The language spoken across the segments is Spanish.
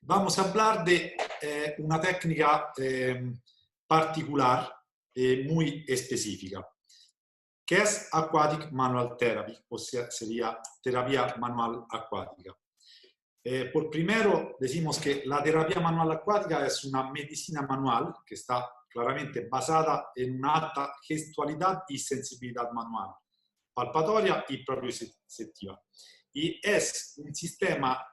Vamos a hablar de una técnica particular y muy específica, que es Aquatic Manual Therapy, o sea, sería terapia manual acuática. Por primero, decimos que la terapia manual acuática es una medicina manual que está claramente basada en una alta gestualidad y sensibilidad manual, palpatoria y proprioceptiva. Y es un sistema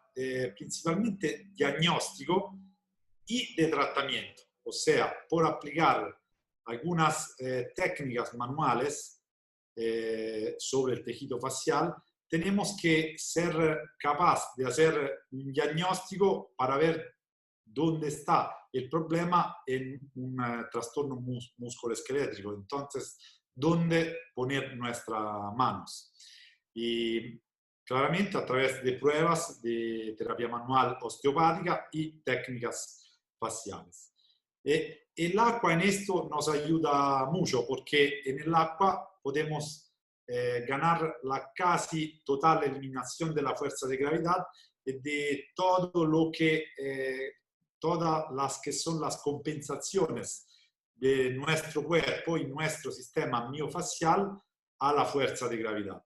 principalmente diagnóstico y de tratamiento, o sea, por aplicar algunas técnicas manuales sobre el tejido facial, tenemos que ser capaz de hacer un diagnóstico para ver dónde está el problema en un trastorno musculoesquelético. Entonces, dónde poner nuestras manos. Y claramente a través de pruebas de terapia manual osteopática y técnicas faciales. El agua en esto nos ayuda mucho porque en el agua podemos ganar la casi total eliminación de la fuerza de gravedad y de todo lo que, todas las que son las compensaciones de nuestro cuerpo y nuestro sistema miofacial a la fuerza de gravedad.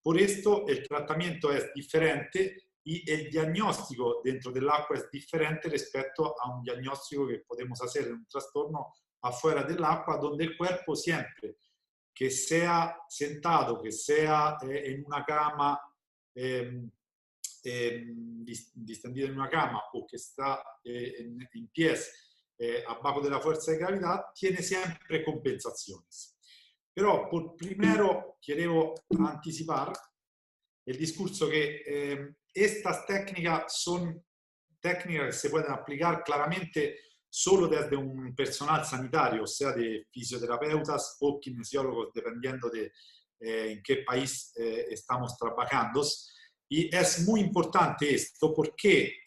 Por esto el tratamiento es diferente y el diagnóstico dentro del agua es diferente respecto a un diagnóstico que podemos hacer en un trastorno afuera del agua, donde el cuerpo siempre, que sea sentado, que sea en una cama, distendido en una cama o que está en pies abajo de la fuerza de gravedad, tiene siempre compensaciones. Pero por primero quiero anticipar el discurso que estas técnicas son técnicas que se pueden aplicar claramente solo desde un personal sanitario, o sea, de fisioterapeutas o kinesiólogos, dependiendo de en qué país estamos trabajando. Y es muy importante esto porque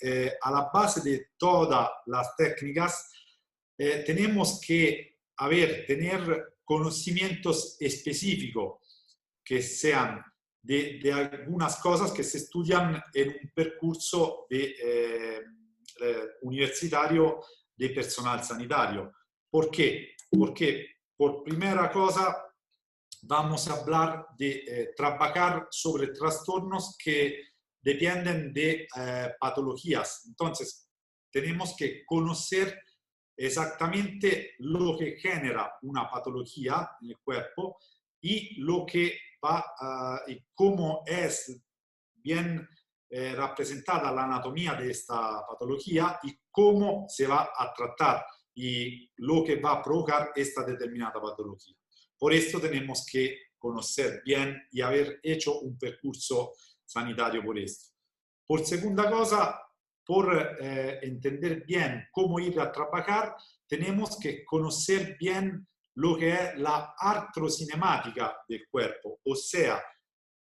a la base de todas las técnicas tenemos que tener conocimientos específicos que sean de algunas cosas que se estudian en un percurso universitario de personal sanitario. ¿Por qué? Porque por primera cosa vamos a hablar de trabajar sobre trastornos que dependen de patologías. Entonces, tenemos que conocer exactamente lo que genera una patología en el cuerpo y lo que va y cómo es bien representada la anatomía de esta patología y cómo se va a tratar y lo que va a provocar esta determinada patología. Por esto tenemos que conocer bien y haber hecho un percurso sanitario por esto. Por segunda cosa, por entender bien cómo ir a trabajar, tenemos que conocer bien lo que es la artrocinemática del cuerpo, o sea,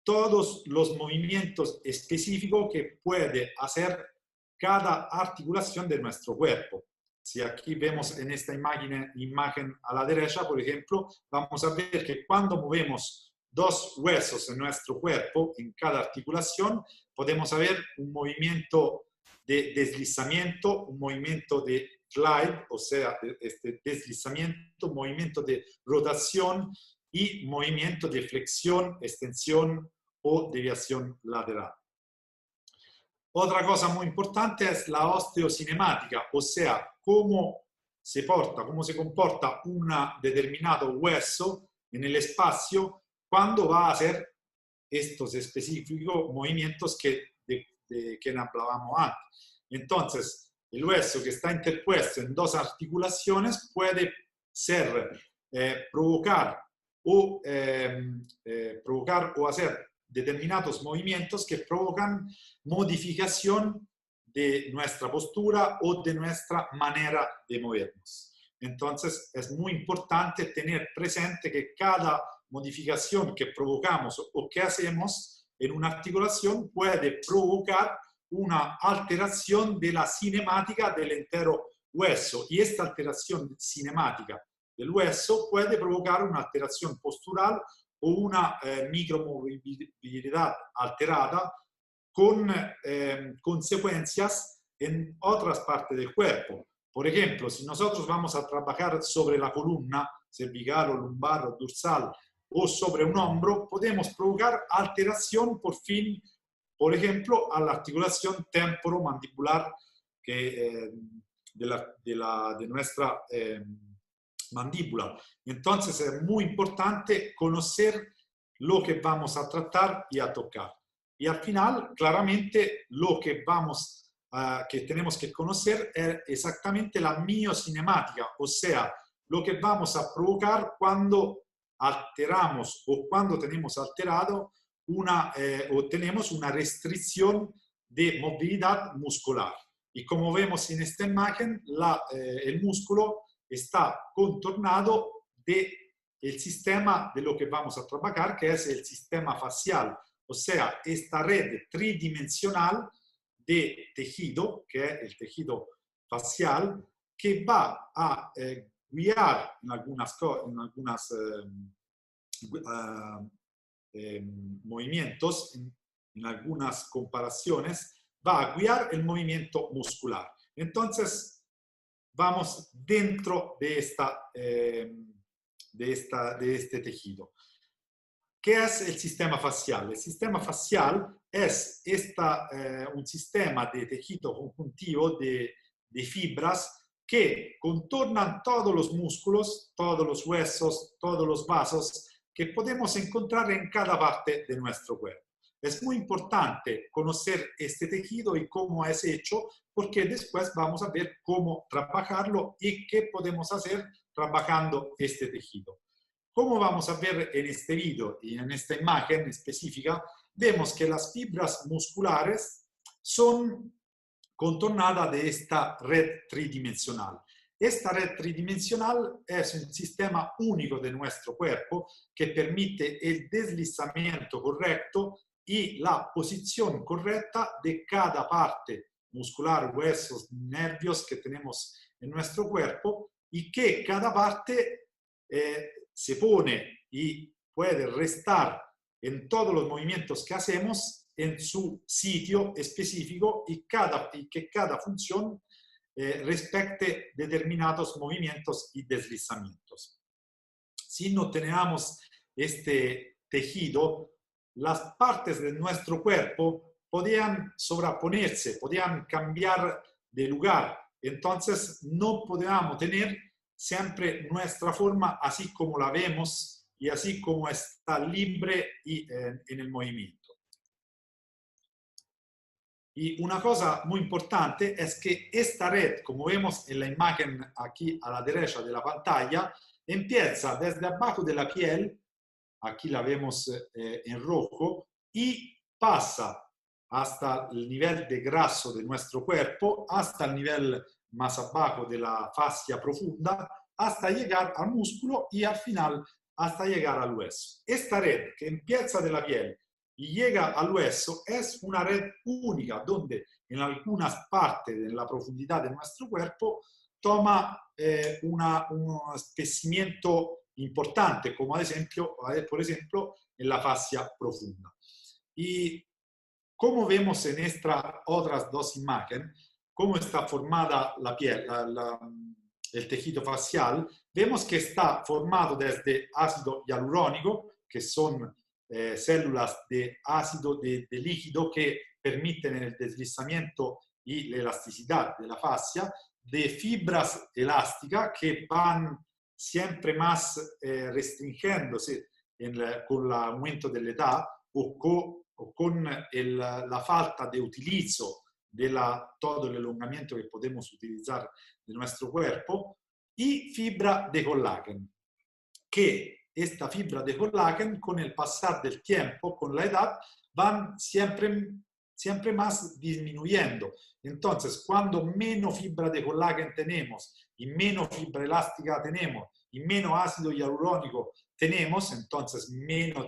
todos los movimientos específicos que puede hacer cada articulación de nuestro cuerpo. Si aquí vemos en esta imagen a la derecha, por ejemplo, vamos a ver que cuando movemos dos huesos en nuestro cuerpo, en cada articulación, podemos ver un movimiento de deslizamiento, un movimiento de slide, o sea, este deslizamiento, un movimiento de rotación y movimiento de flexión, extensión o deviación lateral. Otra cosa muy importante es la osteocinemática, o sea, cómo se comporta un determinado hueso en el espacio cuando va a hacer estos específicos movimientos de que hablábamos antes. Entonces, el hueso que está interpuesto en dos articulaciones puede ser provocar o hacer determinados movimientos que provocan modificación de nuestra postura o de nuestra manera de movernos. Entonces, es muy importante tener presente que cada modificación que provocamos o que hacemos en una articulación puede provocar una alteración de la cinemática del entero hueso. Y esta alteración cinemática del hueso puede provocar una alteración postural o una micromovilidad alterada con consecuencias en otras partes del cuerpo. Por ejemplo, si nosotros vamos a trabajar sobre la columna cervical o lumbar o dorsal o sobre un hombro, podemos provocar alteración por ejemplo, a la articulación temporomandibular de nuestra mandíbula. Entonces es muy importante conocer lo que vamos a tratar y a tocar. Y al final, claramente, lo que que tenemos que conocer es exactamente la miocinemática, o sea, lo que vamos a provocar cuando alteramos o cuando tenemos alterado o tenemos una restricción de movilidad muscular. Y como vemos en esta imagen, el músculo está contornado del sistema de lo que vamos a trabajar, que es el sistema facial, o sea, esta red tridimensional de tejido, que es el tejido facial, que va a guiar en algunos movimientos, en algunas comparaciones, va a guiar el movimiento muscular. Entonces, vamos dentro de este tejido. ¿Qué es el sistema facial? El sistema facial es un sistema de tejido conjuntivo de fibras que contornan todos los músculos, todos los huesos, todos los vasos que podemos encontrar en cada parte de nuestro cuerpo. Es muy importante conocer este tejido y cómo es hecho, porque después vamos a ver cómo trabajarlo y qué podemos hacer trabajando este tejido. Como vamos a ver en este video y en esta imagen específica, vemos que las fibras musculares son contornadas de esta red tridimensional. Esta red tridimensional es un sistema único de nuestro cuerpo que permite el deslizamiento correcto y la posición correcta de cada parte muscular, huesos, nervios que tenemos en nuestro cuerpo, y que cada parte se pone y puede restar en todos los movimientos que hacemos en su sitio específico y que cada función respecte determinados movimientos y deslizamientos. Si no tenemos este tejido, las partes de nuestro cuerpo podían sobreponerse, podían cambiar de lugar. Entonces no podíamos tener siempre nuestra forma así como la vemos y así como está libre y en el movimiento. Y una cosa muy importante es que esta red, como vemos en la imagen aquí a la derecha de la pantalla, empieza desde abajo de la piel, aquí la vemos en rojo, y pasa hasta el nivel de graso de nuestro cuerpo, hasta el nivel más abajo de la fascia profunda, hasta llegar al músculo y al final hasta llegar al hueso. Esta red que empieza de la piel y llega al hueso es una red única donde en algunas partes de la profundidad de nuestro cuerpo toma un espesimiento importante, como por ejemplo en la fascia profunda. Y como vemos en estas otras dos imágenes, cómo está formada la piel, el tejido facial, vemos que está formado desde ácido hialurónico, que son células de ácido de líquido que permiten el deslizamiento y la elasticidad de la fascia, de fibras elásticas que van siempre más restringiéndose con el aumento de la edad o con la falta de utilizo de todo el elongamiento que podemos utilizar de nuestro cuerpo, y fibra de colágeno, que esta fibra de colágeno con el pasar del tiempo, con la edad, van siempre más disminuyendo. Entonces, cuando menos fibra de colágeno tenemos y menos fibra elástica tenemos y menos ácido hialurónico tenemos, entonces menos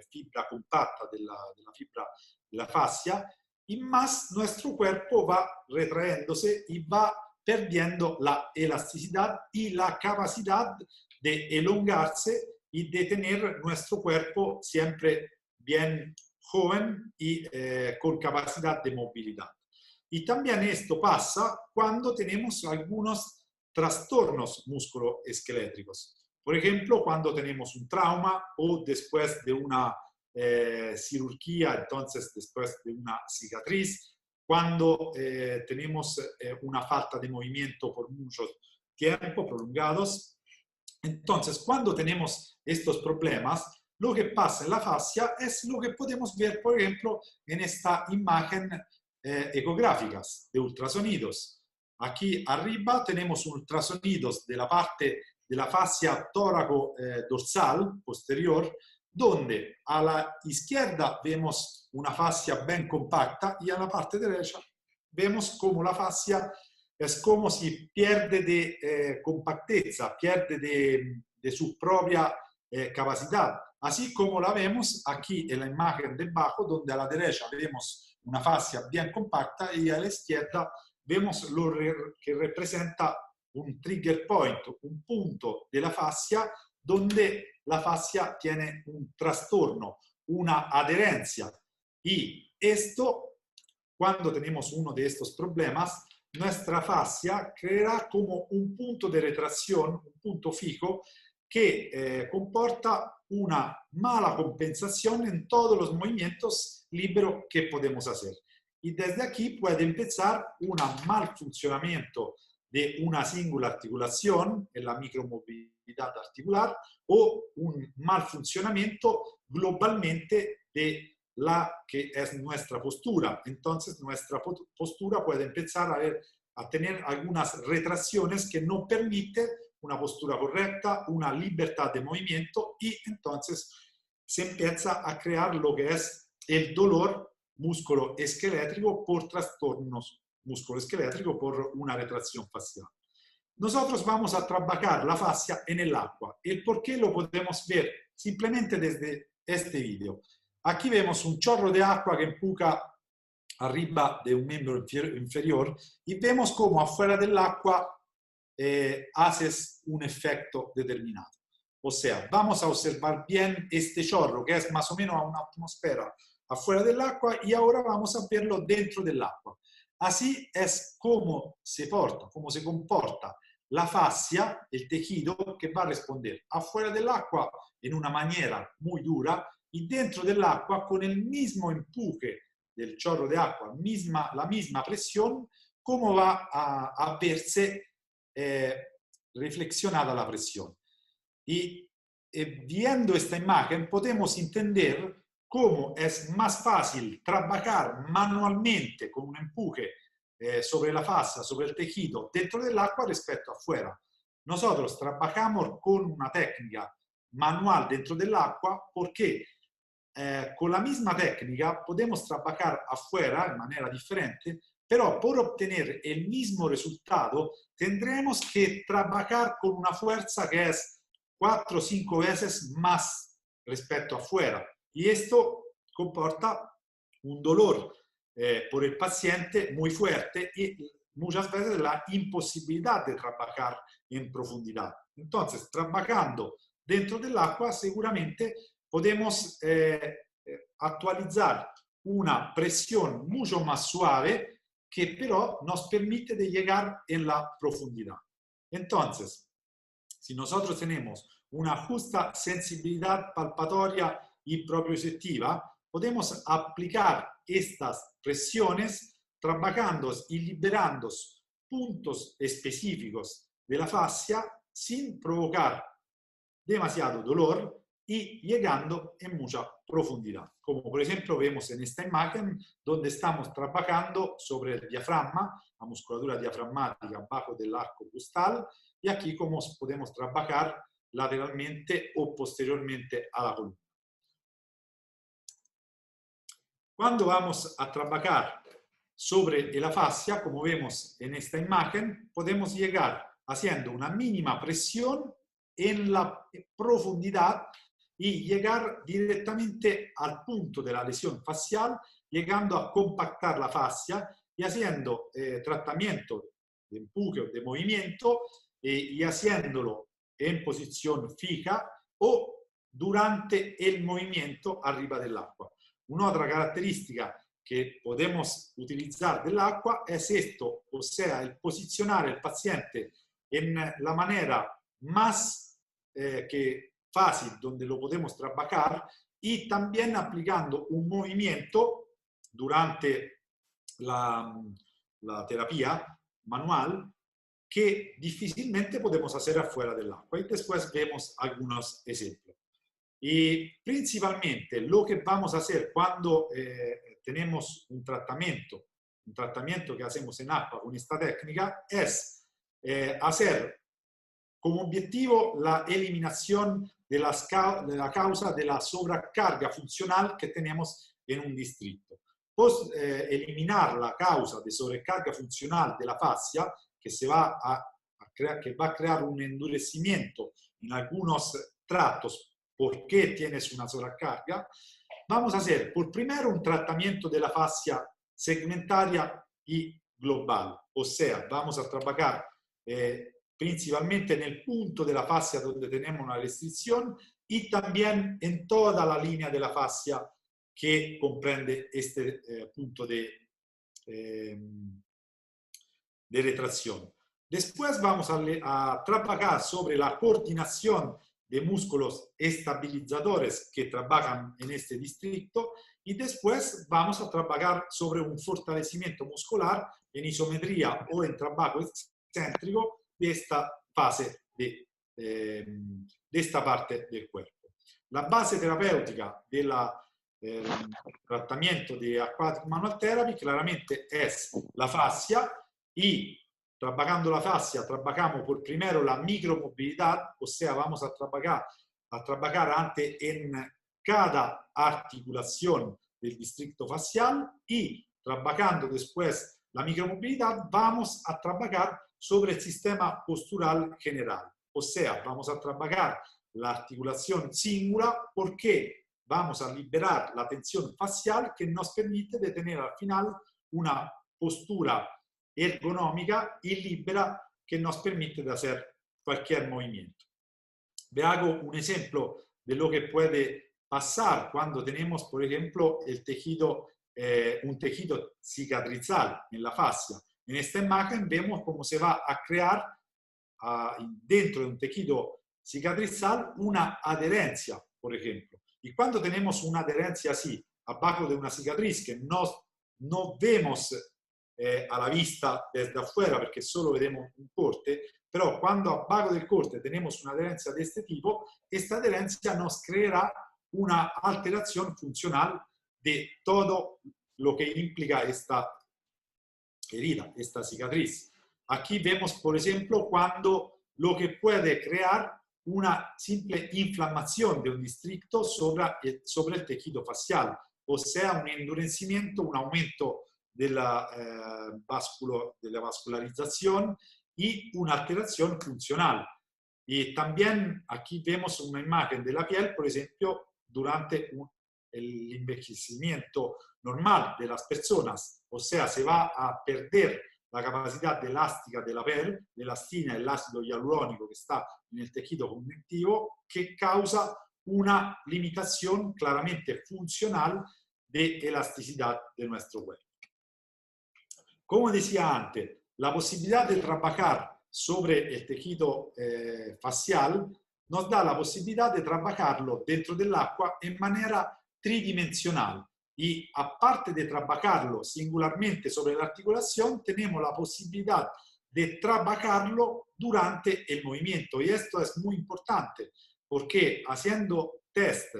fibra compacta de la fibra de la fascia, y más nuestro cuerpo va retraéndose y va perdiendo la elasticidad y la capacidad de elongarse y de tener nuestro cuerpo siempre bien joven y con capacidad de movilidad. Y también esto pasa cuando tenemos algunos trastornos musculoesqueléticos. Por ejemplo, cuando tenemos un trauma o después de una cirugía, entonces después de una cicatriz, cuando tenemos una falta de movimiento por mucho tiempo, prolongados. Entonces, cuando tenemos estos problemas, lo que pasa en la fascia es lo que podemos ver, por ejemplo, en esta imagen ecográficas de ultrasonidos. Aquí arriba tenemos ultrasonidos de la parte de la fascia tóraco-dorsal posterior, donde a la izquierda vemos una fascia bien compacta y a la parte derecha vemos como la fascia es como si pierde de compacteza, pierde de su propia capacidad. Así como la vemos aquí en la imagen debajo, donde a la derecha vemos una fascia bien compacta y a la izquierda vemos lo que representa un trigger point, un punto de la fascia donde la fascia tiene un trastorno, una adherencia. Y esto, cuando tenemos uno de estos problemas, nuestra fascia creará como un punto de retracción, un punto fijo, que comporta una mala compensación en todos los movimientos libres que podemos hacer. Y desde aquí puede empezar un mal funcionamiento de una singular articulación en la micromovilidad articular o un mal funcionamiento globalmente de la que es nuestra postura. Entonces nuestra postura puede empezar a tener algunas retracciones que no permiten una postura correcta, una libertad de movimiento y entonces se empieza a crear lo que es el dolor musculoesquelético por trastornos musculoesqueléticos por una retracción facial. Nosotros vamos a trabajar la fascia en el agua. ¿El por qué lo podemos ver? Simplemente desde este video. Aquí vemos un chorro de agua que empuja arriba de un miembro inferior y vemos cómo afuera del agua haces un efecto determinado. O sea, vamos a observar bien este chorro que es más o menos a una atmósfera afuera del agua y ahora vamos a verlo dentro del agua. Así es como se porta, como se comporta la fascia, el tejido que va a responder afuera del agua en una manera muy dura y dentro del agua con el mismo empuje del chorro de agua, la misma presión, cómo va a verse reflexionada la presión. Y viendo esta imagen podemos entender cómo es más fácil trabajar manualmente con un empuje sobre la fascia, sobre el tejido dentro del agua respecto afuera. Nosotros trabajamos con una técnica manual dentro del agua porque con la misma técnica podemos trabajar afuera de manera diferente, pero por obtener el mismo resultado tendremos que trabajar con una fuerza que es 4 o 5 veces más respecto afuera. Y esto comporta un dolor por el paciente muy fuerte y muchas veces la imposibilidad de trabajar en profundidad. Entonces, trabajando dentro del agua seguramente podemos actualizar una presión mucho más suave que pero nos permite de llegar en la profundidad. Entonces, si nosotros tenemos una justa sensibilidad palpatoria y proprioceptiva, podemos aplicar estas presiones trabajando y liberando puntos específicos de la fascia sin provocar demasiado dolor y llegando en mucha profundidad. Como por ejemplo vemos en esta imagen donde estamos trabajando sobre el diafragma, la musculatura diafragmática abajo del arco costal y aquí como podemos trabajar lateralmente o posteriormente a la columna. Cuando vamos a trabajar sobre la fascia, como vemos en esta imagen, podemos llegar haciendo una mínima presión en la profundidad y llegar directamente al punto de la lesión facial, llegando a compactar la fascia y haciendo tratamiento de empuje o de movimiento y haciéndolo en posición fija o durante el movimiento arriba del agua. Una otra característica que podemos utilizar del agua es esto, o sea, el posicionar el paciente en la manera más fácil donde lo podemos trabajar y también aplicando un movimiento durante la terapia manual que difícilmente podemos hacer afuera del agua. Y después vemos algunos ejemplos. Y principalmente lo que vamos a hacer cuando tenemos un tratamiento que hacemos en agua con esta técnica es hacer como objetivo la eliminación de la causa de la sobrecarga funcional que tenemos en un distrito. Pues eliminar la causa de sobrecarga funcional de la fascia, que va a crear un endurecimiento en algunos tratos porque tienes una sobrecarga, vamos a hacer por primero un tratamiento de la fascia segmentaria y global, o sea, vamos a trabajar principalmente en el punto de la fascia donde tenemos una restricción y también en toda la línea de la fascia que comprende este punto de retracción. Después vamos a trabajar sobre la coordinación de músculos estabilizadores que trabajan en este distrito y después vamos a trabajar sobre un fortalecimiento muscular en isometría o en trabajo excéntrico de esta fase de esta parte del cuerpo. La base terapéutica del tratamiento de Aquatic Manual Therapy claramente es la fascia y trabajando la fascia, trabajamos por primero la micromovilidad, o sea, vamos a trabajar antes en cada articulación del distrito facial y trabajando después la micromovilidad, vamos a trabajar sobre el sistema postural general. O sea, vamos a trabajar la articulación cingula porque vamos a liberar la tensión facial que nos permite de tener al final una postura ergonómica y libera que nos permite de hacer cualquier movimiento. Ve hago un ejemplo de lo que puede pasar cuando tenemos, por ejemplo, el tejido, un tejido cicatrizal en la fascia. En esta imagen vemos cómo se va a crear dentro de un tejido cicatrizal una adherencia, por ejemplo. Y cuando tenemos una adherencia así, abajo de una cicatriz que no vemos a la vista desde afuera porque solo veremos un corte, pero cuando abajo del corte tenemos una adherencia de este tipo, esta adherencia nos creará una alteración funcional de todo lo que implica esta herida, esta cicatriz. Aquí vemos, por ejemplo, cuando lo que puede crear una simple inflamación de un distrito sobre el tejido facial, o sea, un endurecimiento, un aumento de la vascularización y una alteración funcional. Y también aquí vemos una imagen de la piel, por ejemplo, durante el envejecimiento normal de las personas, o sea, se va a perder la capacidad elástica de la piel, de elastina y el ácido hialurónico que está en el tejido conectivo, que causa una limitación claramente funcional de elasticidad de nuestro cuerpo. Como decía antes, la posibilidad de trabajar sobre el tejido facial nos da la posibilidad de trabajarlo dentro del agua en manera tridimensional. Y aparte de trabajarlo singularmente sobre la articulación, tenemos la posibilidad de trabajarlo durante el movimiento. Y esto es muy importante porque haciendo test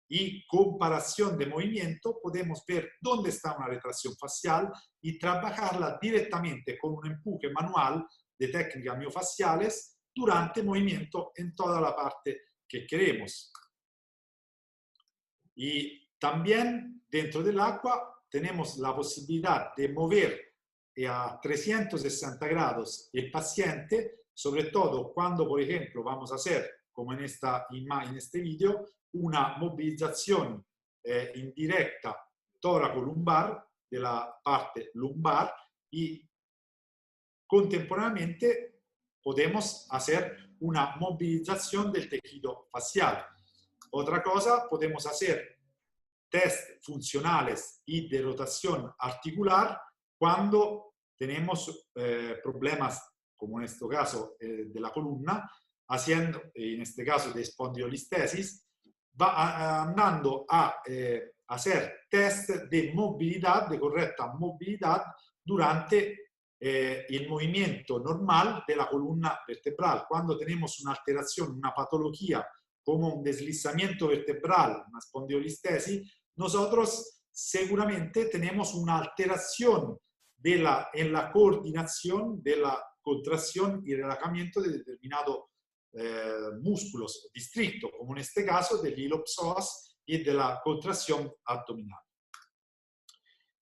y comparación de movimiento podemos ver dónde está una retracción facial y trabajarla directamente con un empuje manual de técnicas miofaciales durante el movimiento en toda la parte que queremos. Y también dentro del agua tenemos la posibilidad de mover a 360 grados el paciente, sobre todo cuando, por ejemplo, vamos a hacer, como en este video, una movilización indirecta tóraco-lumbar de la parte lumbar y contemporáneamente podemos hacer una movilización del tejido facial. Otra cosa, podemos hacer test funcionales y de rotación articular cuando tenemos problemas, como en este caso de la columna, haciendo, en este caso de espondilolistesis, andando a hacer test de movilidad, de correcta movilidad durante el movimiento normal de la columna vertebral. Cuando tenemos una alteración, una patología como un deslizamiento vertebral, una espondilolistesis, nosotros seguramente tenemos una alteración en la coordinación de la contracción y relajamiento de determinados músculos districtos, como en este caso del iliopsoas y de la contracción abdominal.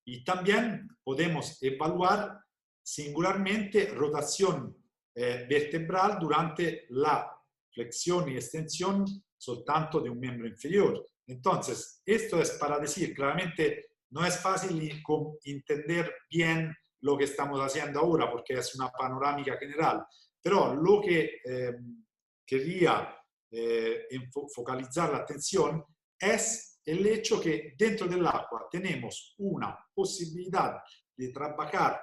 Y también podemos evaluar singularmente rotación vertebral durante la flexión y extensión soltanto de un miembro inferior. Entonces, esto es para decir, claramente no es fácil entender bien lo que estamos haciendo ahora porque es una panorámica general, pero lo que quería focalizar la atención es el hecho que dentro del agua tenemos una posibilidad de trabajar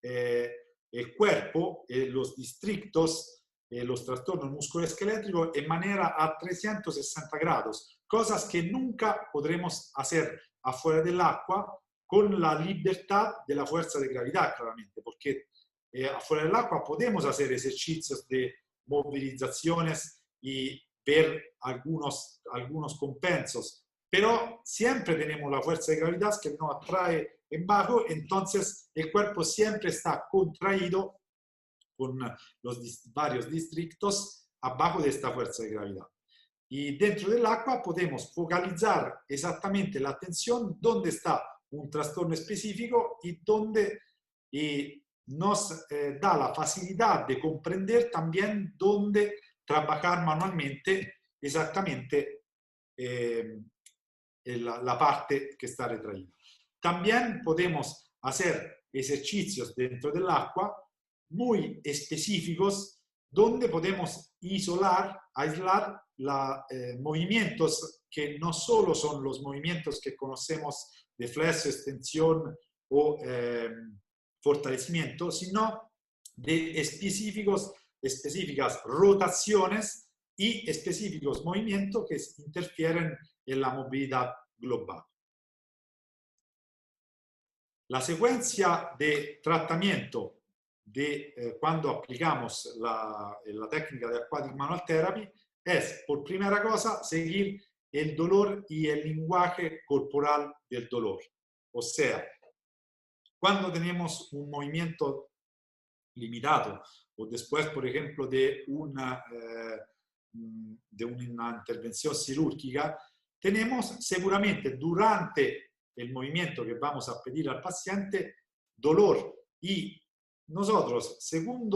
el cuerpo, los distritos, los trastornos musculoesqueléticos en manera a 360 grados, cosas que nunca podremos hacer afuera del agua con la libertad de la fuerza de gravedad, claramente, porque afuera del agua podemos hacer ejercicios de movilizaciones y ver algunos compensos, pero siempre tenemos la fuerza de gravedad que nos atrae en bajo, entonces el cuerpo siempre está contraído con los varios distritos abajo de esta fuerza de gravedad. Y dentro del agua podemos focalizar exactamente la atención donde está un trastorno específico y donde nos da la facilidad de comprender también dónde trabajar manualmente exactamente la parte que está retraída. También podemos hacer ejercicios dentro del agua muy específicos donde podemos aislar movimientos que no solo son los movimientos que conocemos de flexión, extensión o fortalecimiento, sino de específicas rotaciones y específicos movimientos que interfieren en la movilidad global. La secuencia de tratamiento cuando aplicamos la técnica de Aquatic Manual Therapy es, por primera cosa, seguir el dolor y el lenguaje corporal del dolor. O sea, cuando tenemos un movimiento limitado o después, por ejemplo, de una intervención quirúrgica, tenemos seguramente durante el movimiento que vamos a pedir al paciente dolor y nosotros, según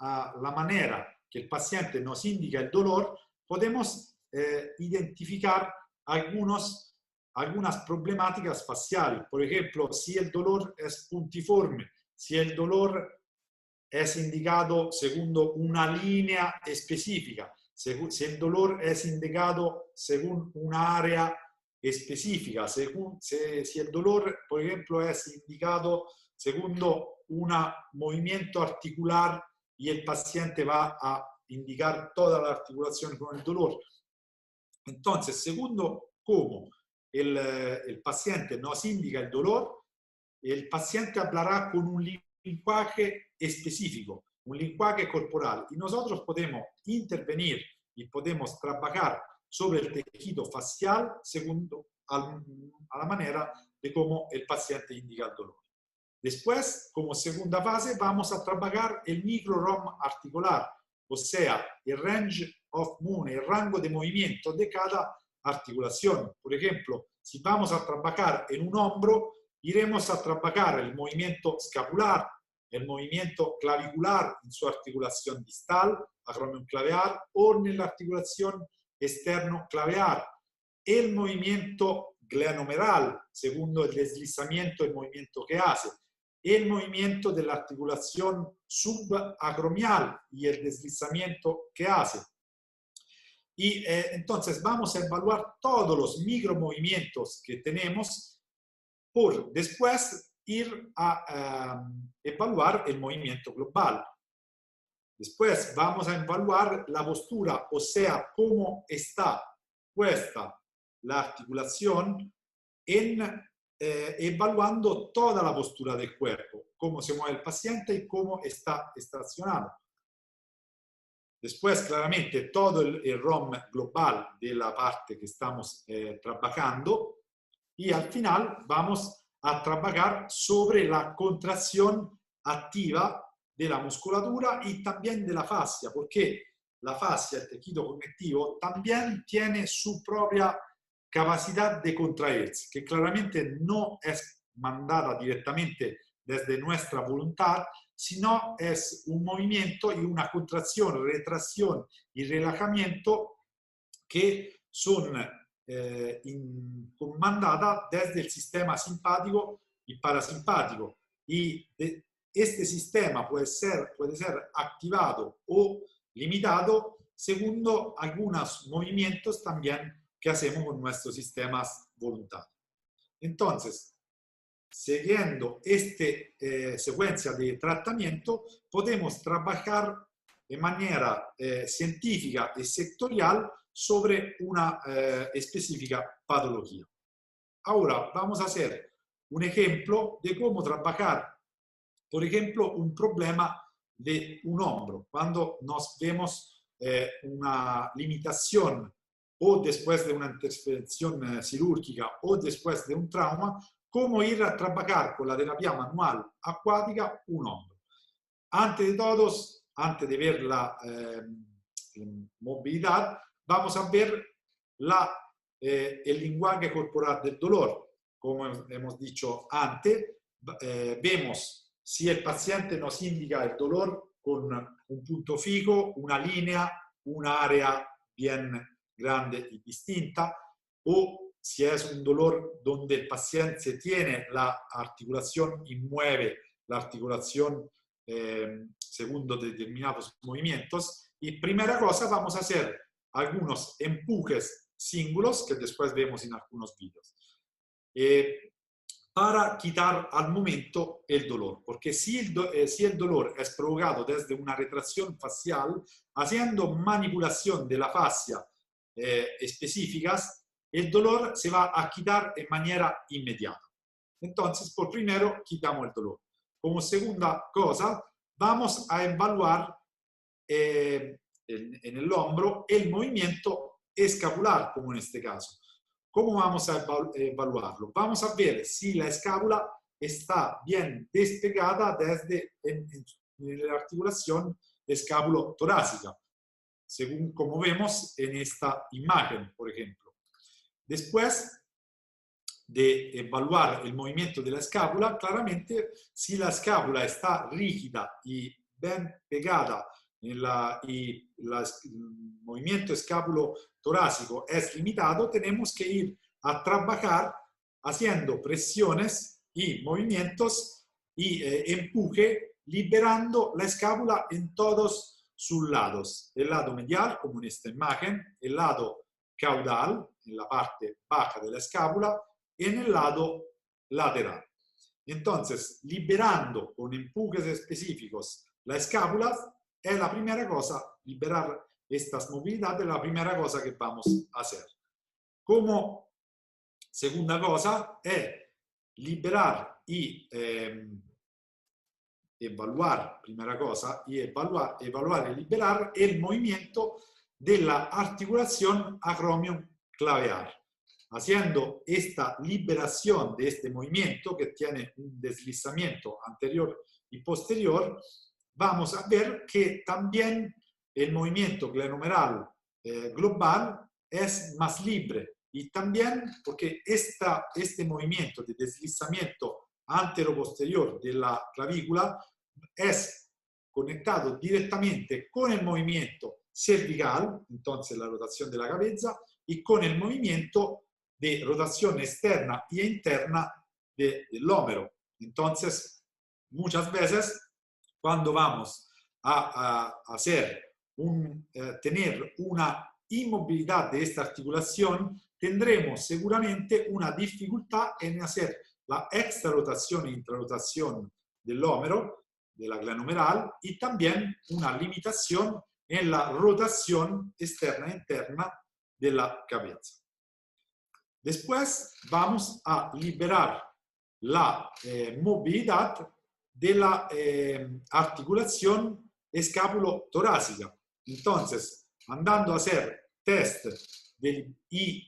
la manera que el paciente nos indica el dolor, podemos identificar algunas problemáticas faciales. Por ejemplo, si el dolor es puntiforme, si el dolor es indicado según una línea específica, si el dolor es indicado según una área específica, si el dolor, por ejemplo, es indicado según un movimiento articular y el paciente va a indicar toda la articulación con el dolor. Entonces, según cómo el paciente nos indica el dolor, el paciente hablará con un lenguaje específico, un lenguaje corporal, y nosotros podemos intervenir y podemos trabajar sobre el tejido facial según a la manera de cómo el paciente indica el dolor. Después, como segunda fase, vamos a trabajar el micro-ROM articular, o sea, el range of movement, el rango de movimiento de cada articulación. Por ejemplo, si vamos a trabajar en un hombro, iremos a trabajar el movimiento escapular, el movimiento clavicular en su articulación distal, acromion clavear, o en la articulación externo-clavear, el movimiento glenomeral, segundo el deslizamiento, el movimiento que hace, el movimiento de la articulación subacromial y el deslizamiento que hace. Y entonces vamos a evaluar todos los micromovimientos que tenemos por después ir a evaluar el movimiento global. Después vamos a evaluar la postura, o sea, cómo está puesta la articulación evaluando toda la postura del cuerpo, cómo se mueve el paciente y cómo está estacionado. Después, claramente, todo el ROM global de la parte que estamos trabajando. Y al final vamos a trabajar sobre la contracción activa de la musculatura y también de la fascia, porque la fascia, el tejido conectivo, también tiene su propia capacidad de contraerse, que claramente no es mandada directamente desde nuestra voluntad, sino es un movimiento y una contracción, retracción y relajamiento que son comandada desde el sistema simpático y parasimpático. Y este sistema puede ser activado o limitado según algunos movimientos también que hacemos con nuestros sistemas voluntarios. Entonces, siguiendo esta secuencia de tratamiento, podemos trabajar de manera científica y sectorial sobre una específica patología. Ahora vamos a hacer un ejemplo de cómo trabajar, por ejemplo, un problema de un hombro. Cuando nos vemos una limitación o después de una intervención quirúrgica o después de un trauma, cómo ir a trabajar con la terapia manual acuática un hombro. Antes de todos, antes de ver la movilidad, vamos a ver el lenguaje corporal del dolor. Como hemos dicho antes, vemos si el paciente nos indica el dolor con un punto fijo, una línea, un área bien grande y distinta, o si es un dolor donde el paciente tiene la articulación y mueve la articulación segundo determinados movimientos. Y primera cosa, vamos a hacer algunos empujes cíngulos que después vemos en algunos vídeos. Para quitar al momento el dolor, porque si el dolor es provocado desde una retracción facial, haciendo manipulación de la fascia específicas, el dolor se va a quitar de manera inmediata. Entonces, por primero, quitamos el dolor. Como segunda cosa, vamos a evaluar en el hombro el movimiento escapular, como en este caso. ¿Cómo vamos a evaluarlo? Vamos a ver si la escápula está bien despegada desde la articulación escápulo-torácica, según como vemos en esta imagen, por ejemplo. Después de evaluar el movimiento de la escápula, claramente si la escápula está rígida y bien pegada y el movimiento escápulo-torácico es limitado, tenemos que ir a trabajar haciendo presiones y movimientos y empuje, liberando la escápula en todos sus lados. El lado medial, como en esta imagen, el lado caudal, en la parte baja de la escápula, y en el lado lateral. Entonces, liberando con empujes específicos la escápula, es la primera cosa, liberar estas movilidades, es la primera cosa que vamos a hacer. Como segunda cosa es liberar y evaluar, primera cosa, y evaluar y liberar el movimiento de la articulación acromioclaviar. Haciendo esta liberación de este movimiento que tiene un deslizamiento anterior y posterior, vamos a ver que también el movimiento glenohumeral global es más libre y también porque este movimiento de deslizamiento antero-posterior de la clavícula es conectado directamente con el movimiento cervical, entonces la rotación de la cabeza, y con el movimiento de rotación externa y interna del hómero. Entonces, muchas veces, cuando vamos a hacer tener una inmovilidad de esta articulación, tendremos seguramente una dificultad en hacer la extrarotación e intrarotación del hómero, de la glenohumeral, y también una limitación en la rotación externa e interna de la cabeza. Después vamos a liberar la movilidad de la articulación escápulo-torácica. Entonces, andando a hacer test y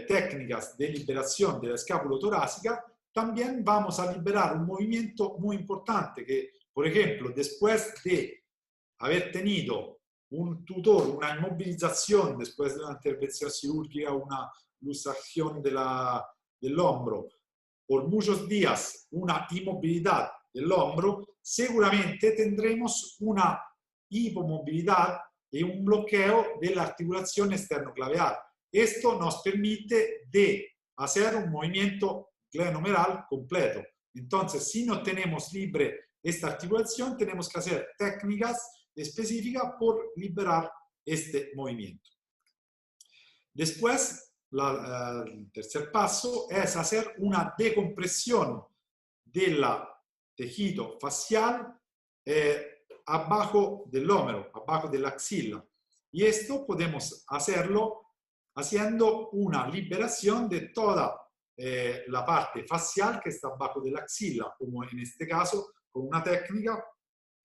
técnicas de liberación de la escápulo-torácica, también vamos a liberar un movimiento muy importante que, por ejemplo, después de haber tenido un tutor, una inmovilización después de una intervención quirúrgica, una luxación del hombro, por muchos días una inmovilidad del hombro, seguramente tendremos una hipomovilidad y un bloqueo de la articulación esternoclavial. Esto nos permite de hacer un movimiento glenohumeral completo. Entonces, si no tenemos libre esta articulación, tenemos que hacer técnicas específicas por liberar este movimiento. Después, el tercer paso es hacer una decompresión del tejido facial abajo del hómero, abajo de la axila. Y esto podemos hacerlo haciendo una liberación de toda la parte facial que está abajo de la axila, como en este caso, con una técnica,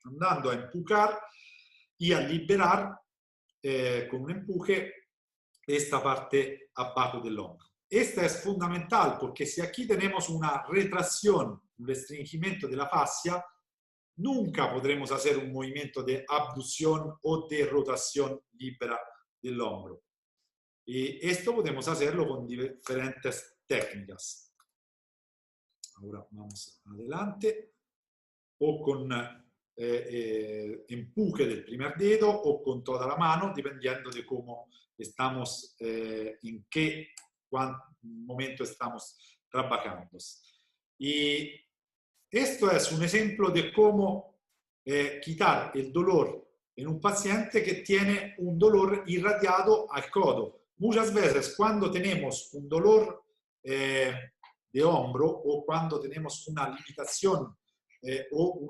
andando a empujar y a liberar con un empuje esta parte abajo del hombro. Esta es fundamental porque si aquí tenemos una retracción, un restringimiento de la fascia, nunca podremos hacer un movimiento de abducción o de rotación libera del hombro. Y esto podemos hacerlo con diferentes técnicas. Ahora vamos adelante. O con empuje del primer dedo o con toda la mano, dependiendo de cómo estamos, en qué momento estamos trabajando. Y esto es un ejemplo de cómo quitar el dolor en un paciente que tiene un dolor irradiado al codo. Muchas veces cuando tenemos un dolor de hombro o cuando tenemos una limitación o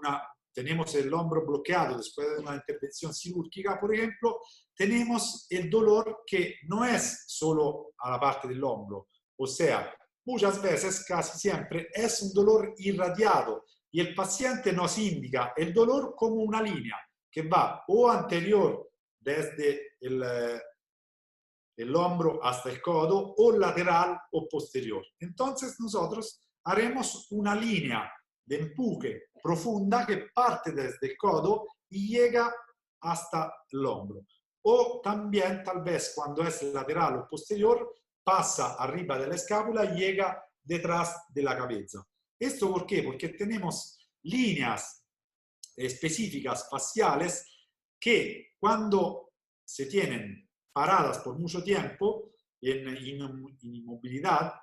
tenemos el hombro bloqueado después de una intervención quirúrgica, por ejemplo, tenemos el dolor que no es solo a la parte del hombro, o sea, muchas veces, casi siempre, es un dolor irradiado y el paciente nos indica el dolor como una línea que va o anterior desde el hombro hasta el codo o lateral o posterior. Entonces nosotros haremos una línea de empuje profunda que parte desde el codo y llega hasta el hombro. O también, tal vez, cuando es lateral o posterior, pasa arriba de la escápula y llega detrás de la cabeza. ¿Esto por qué? Porque tenemos líneas específicas faciales que cuando se tienen paradas por mucho tiempo en inmovilidad,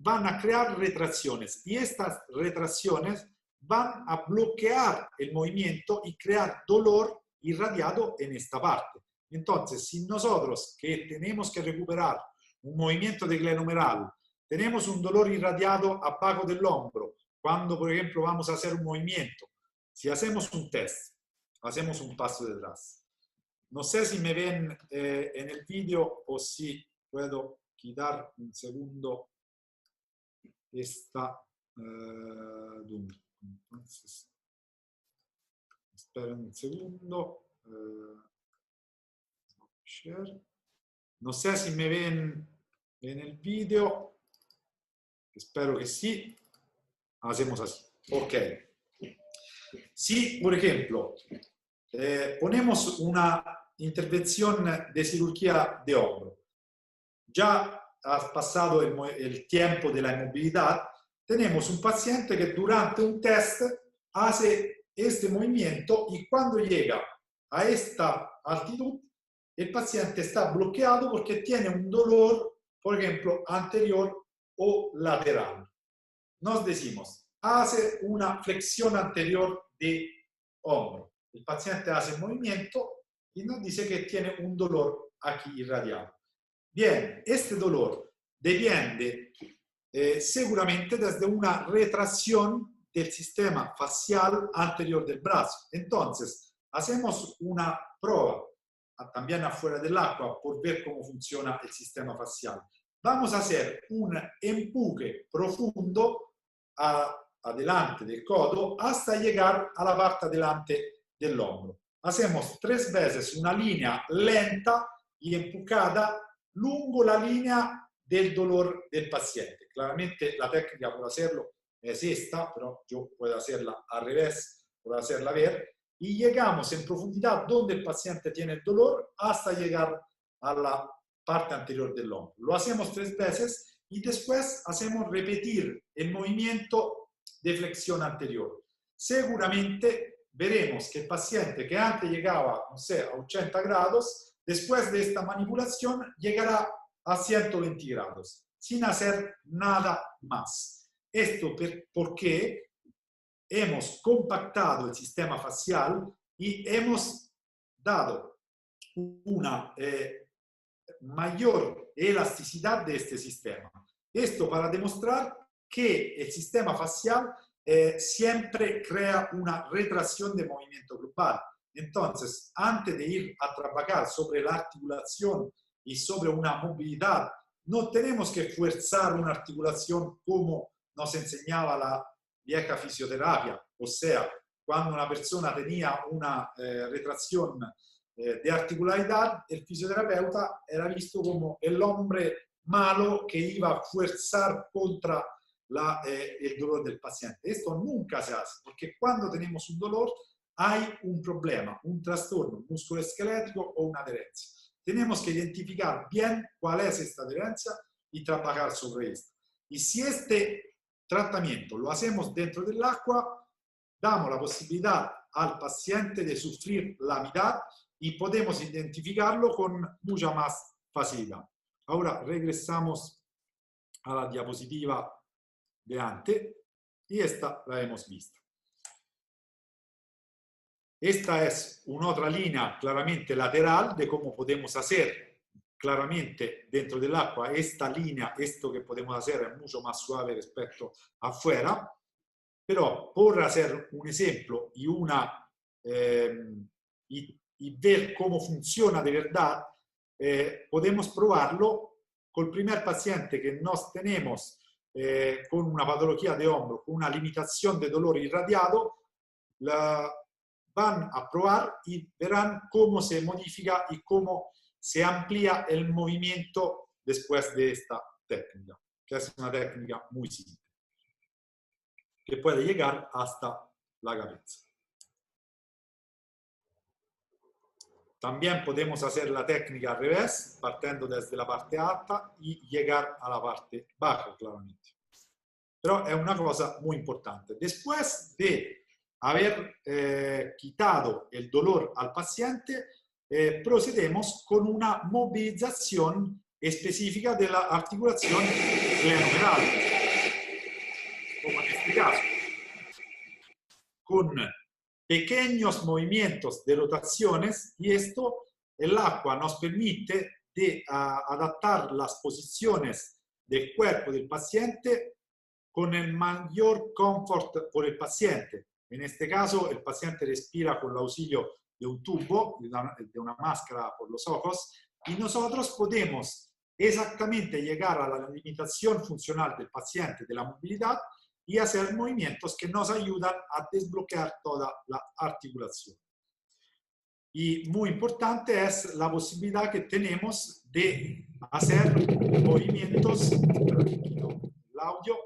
van a crear retracciones y estas retracciones van a bloquear el movimiento y crear dolor irradiado en esta parte. Entonces, si nosotros que tenemos que recuperar un movimiento de glenohumeral, tenemos un dolor irradiado abajo del hombro, cuando por ejemplo vamos a hacer un movimiento, si hacemos un test, hacemos un paso detrás. No sé si me ven en el vídeo o si puedo quitar un segundo esta entonces esperen un segundo share. No sé si me ven en el vídeo, espero que sí. Hacemos así, ok. Si por ejemplo ponemos una intervención de cirugía de hombro, ya ha pasado el tiempo de la inmovilidad, tenemos un paciente que durante un test hace este movimiento y cuando llega a esta altitud, el paciente está bloqueado porque tiene un dolor, por ejemplo, anterior o lateral. Nos decimos, hace una flexión anterior de hombro. El paciente hace el movimiento y nos dice que tiene un dolor aquí irradiado. Bien, este dolor depende seguramente desde una retracción del sistema facial anterior del brazo. Entonces, hacemos una prueba también afuera del agua por ver cómo funciona el sistema facial. Vamos a hacer un empuje profundo adelante del codo hasta llegar a la parte adelante del hombro. Hacemos 3 veces una línea lenta y empujada lungo la línea del dolor del paciente. Claramente la técnica por hacerlo es esta, pero yo puedo hacerla al revés, puedo hacerla ver, y llegamos en profundidad donde el paciente tiene el dolor hasta llegar a la parte anterior del hombro. Lo hacemos 3 veces y después hacemos repetir el movimiento de flexión anterior. Seguramente veremos que el paciente que antes llegaba, no sé, a 80 grados, después de esta manipulación llegará a 120 grados, sin hacer nada más. Esto porque hemos compactado el sistema facial y hemos dado una mayor elasticidad de este sistema. Esto para demostrar que el sistema facial siempre crea una retracción de movimiento global. Entonces, antes de ir a trabajar sobre la articulación y sobre una movilidad, no tenemos que forzar una articulación como nos enseñaba la vieja fisioterapia, o sea, cuando una persona tenía una retracción de articularidad, el fisioterapeuta era visto como el hombre malo que iba a forzar contra el dolor del paciente. Esto nunca se hace, porque cuando tenemos un dolor hay un problema, un trastorno musculoesquelético o una adherencia. Tenemos que identificar bien cuál es esta adherencia y trabajar sobre esto. Y si este tratamiento lo hacemos dentro del agua, damos la posibilidad al paciente de sufrir la mitad y podemos identificarlo con mucha más facilidad. Ahora regresamos a la diapositiva de antes y esta la hemos visto. Esta es una otra línea claramente lateral de cómo podemos hacer claramente dentro del agua. Esta línea, esto que podemos hacer es mucho más suave respecto afuera, pero por hacer un ejemplo y ver cómo funciona de verdad, podemos probarlo con el primer paciente que nos tenemos con una patología de hombro, con una limitación de dolor irradiado. Van a probar y verán cómo se modifica y cómo se amplía el movimiento después de esta técnica, que es una técnica muy simple, que puede llegar hasta la cabeza. También podemos hacer la técnica al revés, partiendo desde la parte alta y llegar a la parte baja, claramente. Pero es una cosa muy importante. Después de haber quitado el dolor al paciente, procedemos con una movilización específica de la articulación glenohumeral, como en este caso, con pequeños movimientos de rotaciones, y esto el agua nos permite de adaptar las posiciones del cuerpo del paciente con el mayor confort por el paciente. En este caso, el paciente respira con el auxilio de un tubo, de una máscara por los ojos, y nosotros podemos exactamente llegar a la limitación funcional del paciente de la movilidad y hacer movimientos que nos ayudan a desbloquear toda la articulación. Y muy importante es la posibilidad que tenemos de hacer movimientos, el audio,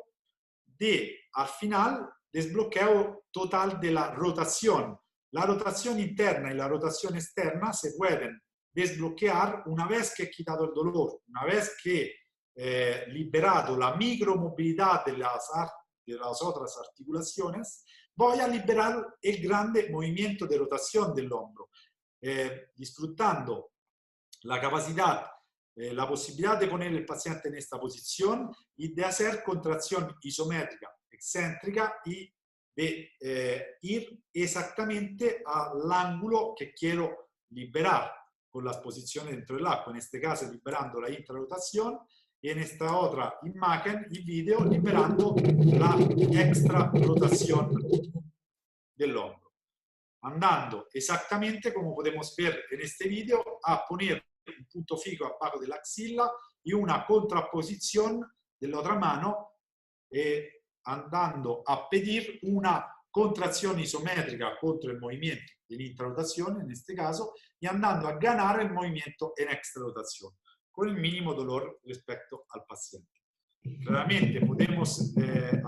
de al final desbloqueo total de la rotación. La rotación interna y la rotación externa se pueden desbloquear una vez que he quitado el dolor, una vez que he liberado la micromovilidad de las otras articulaciones, voy a liberar el grande movimiento de rotación del hombro, disfrutando la capacidad, la posibilidad de poner el paciente en esta posición y de hacer contracción isométrica, excéntrica y de ir exactamente al ángulo que quiero liberar. con la exposición dentro del agua, en este caso liberando la intrarotación, y en esta otra imagen, el video, liberando la extrarotación del hombro. Andando exactamente, como podemos ver en este video, a poner un punto fijo abajo de la axila y una contraposición de la otra mano, andando a pedir una contracción isométrica contra el movimiento de la intrarotación, en este caso, y andando a ganar el movimiento en extrarotación, con el mínimo dolor respecto al paciente. Claramente podemos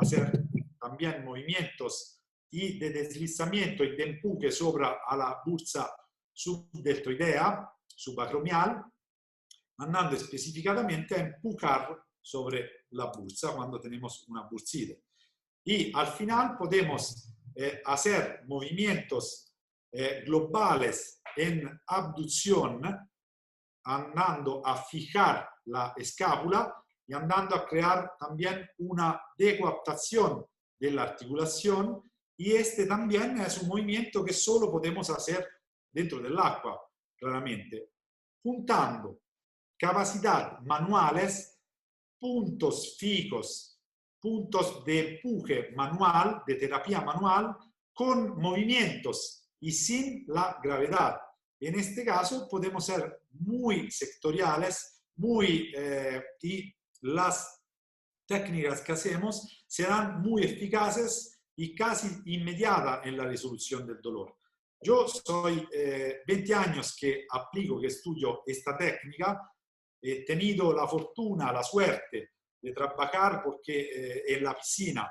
hacer también movimientos y de deslizamiento y de empuje sobre a la bursa subdeltoidea, subacromial, andando específicamente a empujar sobre la bursa cuando tenemos una bursite. Y al final podemos hacer movimientos globales en abducción, andando a fijar la escápula y andando a crear también una decoaptación de la articulación, y este también es un movimiento que solo podemos hacer dentro del agua, claramente, juntando capacidad manuales, puntos fijos, puntos de empuje manual, de terapia manual, con movimientos y sin la gravedad. En este caso podemos ser muy sectoriales, y las técnicas que hacemos serán muy eficaces y casi inmediatas en la resolución del dolor. Yo soy 20 años que aplico, que estudio esta técnica. He tenido la fortuna, la suerte de trabajar porque en la piscina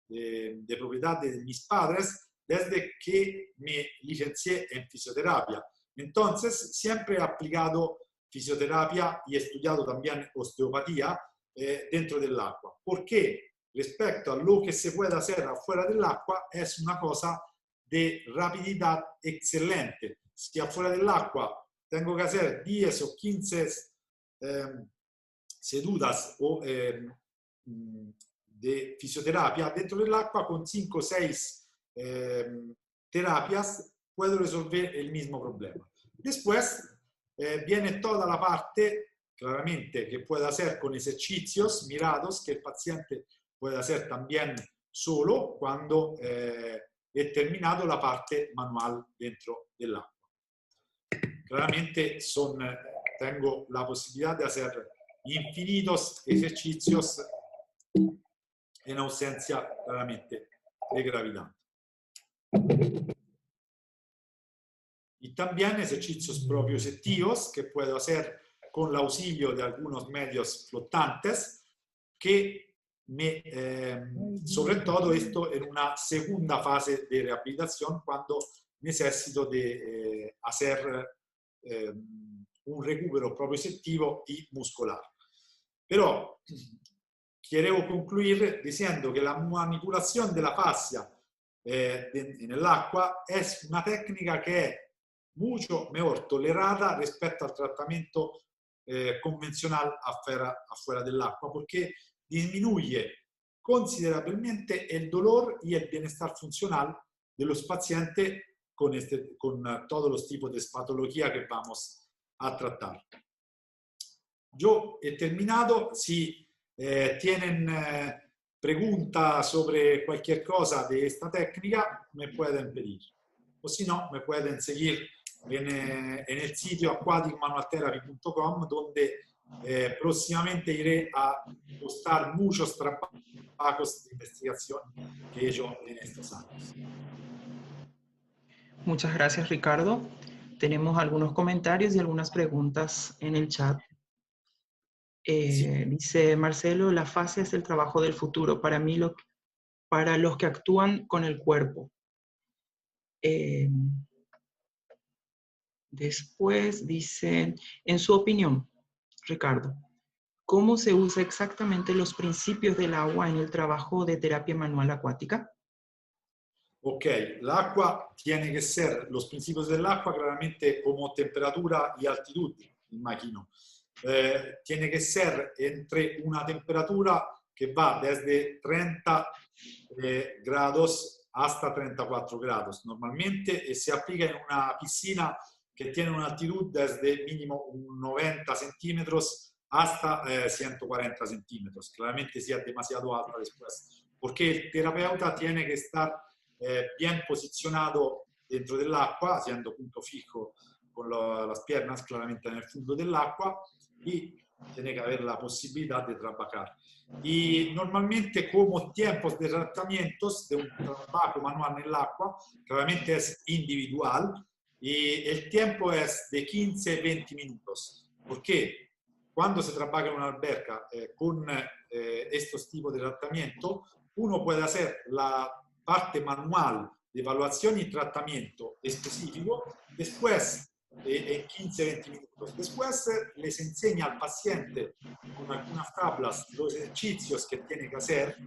de propiedad de mis padres desde que me licencié en fisioterapia. Entonces, siempre he aplicado fisioterapia y he estudiado también osteopatía dentro del agua. Porque respecto a lo que se puede hacer afuera del agua es una cosa de rapidez excelente. Si afuera del agua tengo que hacer 10 o 15 sedutas o de fisioterapia, dentro del agua con 5 o 6 terapias puedo resolver el mismo problema. Después viene toda la parte, claramente, que puede hacer con ejercicios mirados que el paciente puede hacer también solo cuando he terminado la parte manual dentro del agua. Claramente tengo la posibilidad de hacer infinitos ejercicios en ausencia, claramente, de gravedad. Y también ejercicios propioceptivos que puedo hacer con el auxilio de algunos medios flotantes, que sobre todo esto en una segunda fase de rehabilitación, cuando necesito de hacer un recupero propioceptivo y muscular. Pero quiero concluir diciendo que la manipulación de la fascia en el agua es una técnica que es mucho mejor tolerada respecto al tratamiento convencional afuera del agua, porque disminuye considerablemente el dolor y el bienestar funcional de los pacientes con todos los tipos de patología que vamos a tratar. Yo he terminado. Si tienen preguntas sobre cualquier cosa de esta técnica, me pueden pedir. O si no, me pueden seguir en el sitio aquaticmanualtherapy.com, donde próximamente iré a postar muchos trabajos de investigación que he hecho en estos años. Muchas gracias, Ricardo. Tenemos algunos comentarios y algunas preguntas en el chat. Sí. Dice Marcelo, la fascia es el trabajo del futuro. Para mí, para los que actúan con el cuerpo. Después dice, en su opinión, Ricardo, ¿cómo se usa exactamente los principios del agua en el trabajo de terapia manual acuática? Ok, el agua tiene que ser, los principios del agua claramente como temperatura y altitud, imagino. Tiene que ser entre una temperatura que va desde 30 grados hasta 34 grados normalmente, y se aplica en una piscina que tienen una altitud desde mínimo un 90 centímetros hasta 140 centímetros. Claramente si es demasiado alta después, porque el terapeuta tiene que estar bien posicionado dentro del agua, haciendo punto fijo con las piernas claramente en el fondo del agua, y tiene que haber la posibilidad de trabajar. Y normalmente como tiempos de tratamientos de un trabajo manual en el agua, claramente es individual, y el tiempo es de 15-20 minutos, porque cuando se trabaja en una alberca con estos tipos de tratamiento, uno puede hacer la parte manual de evaluación y tratamiento específico, después en 15-20 minutos. Después les enseña al paciente con algunas tablas los ejercicios que tiene que hacer,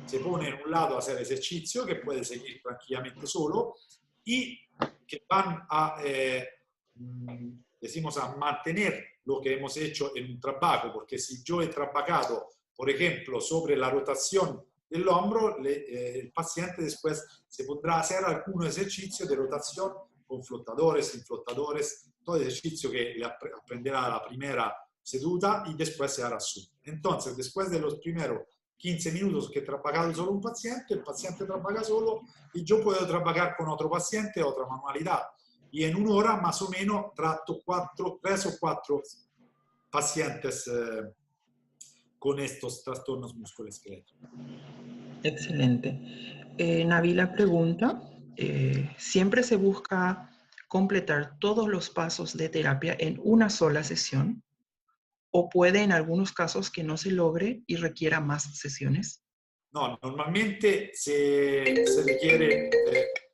se pone en un lado a hacer ejercicio que puede seguir tranquilamente solo y que van a, decimos, a mantener lo que hemos hecho en un trabajo, porque si yo he trabajado, por ejemplo, sobre la rotación del hombro, el paciente después se podrá hacer algún ejercicio de rotación con flotadores, sin flotadores, todo el ejercicio que le aprenderá la primera seduta y después se hará su. Entonces, después de los primeros 15 minutos que he trabajado solo un paciente, el paciente trabaja solo y yo puedo trabajar con otro paciente, otra manualidad. Y en una hora más o menos trato 3 o 4 pacientes con estos trastornos musculoesqueléticos. Excelente. Nabila pregunta, ¿siempre se busca completar todos los pasos de terapia en una sola sesión? ¿O puede en algunos casos que no se logre y requiera más sesiones? No, normalmente se requiere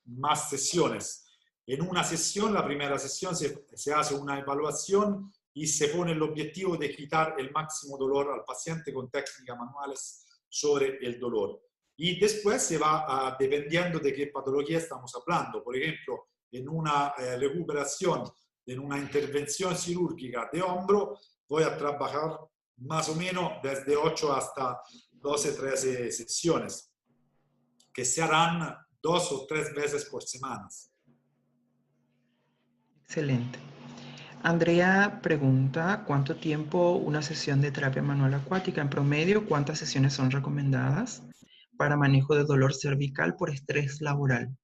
más sesiones. En una sesión, la primera sesión, se hace una evaluación y se pone el objetivo de quitar el máximo dolor al paciente con técnicas manuales sobre el dolor. Y después se va dependiendo de qué patología estamos hablando. Por ejemplo, en una recuperación, en una intervención quirúrgica de hombro, voy a trabajar más o menos desde 8 hasta 12, 13 sesiones, que se harán 2 o 3 veces por semana. Excelente. Andrea pregunta, ¿cuánto tiempo una sesión de terapia manual acuática en promedio? ¿Cuántas sesiones son recomendadas para manejo de dolor cervical por estrés laboral?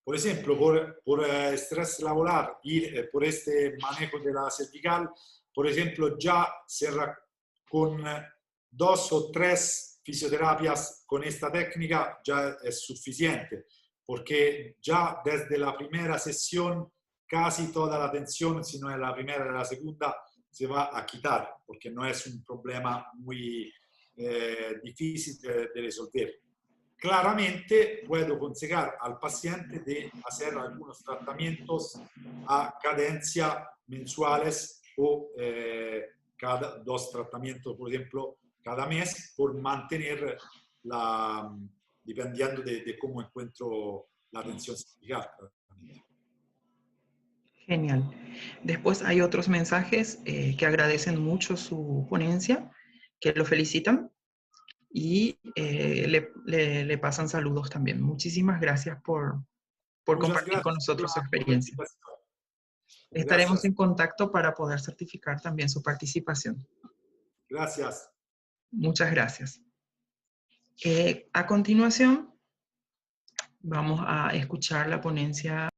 Por ejemplo, por estrés laboral y por este manejo de la cervical, por ejemplo, ya con 2 o 3 fisioterapias con esta técnica ya es suficiente, porque ya desde la primera sesión casi toda la tensión, si no es la primera o la segunda, se va a quitar, porque no es un problema muy difícil de resolver. Claramente puedo aconsejar al paciente de hacer algunos tratamientos a cadencia mensuales o cada 2 tratamientos, por ejemplo, cada mes, por mantener dependiendo de cómo encuentro la tensión cervical. Genial. Después hay otros mensajes que agradecen mucho su ponencia, que lo felicitan y le pasan saludos también. Muchísimas gracias por compartir con nosotros su experiencia. Estaremos en contacto para poder certificar también su participación. Gracias. Muchas gracias. A continuación, vamos a escuchar la ponencia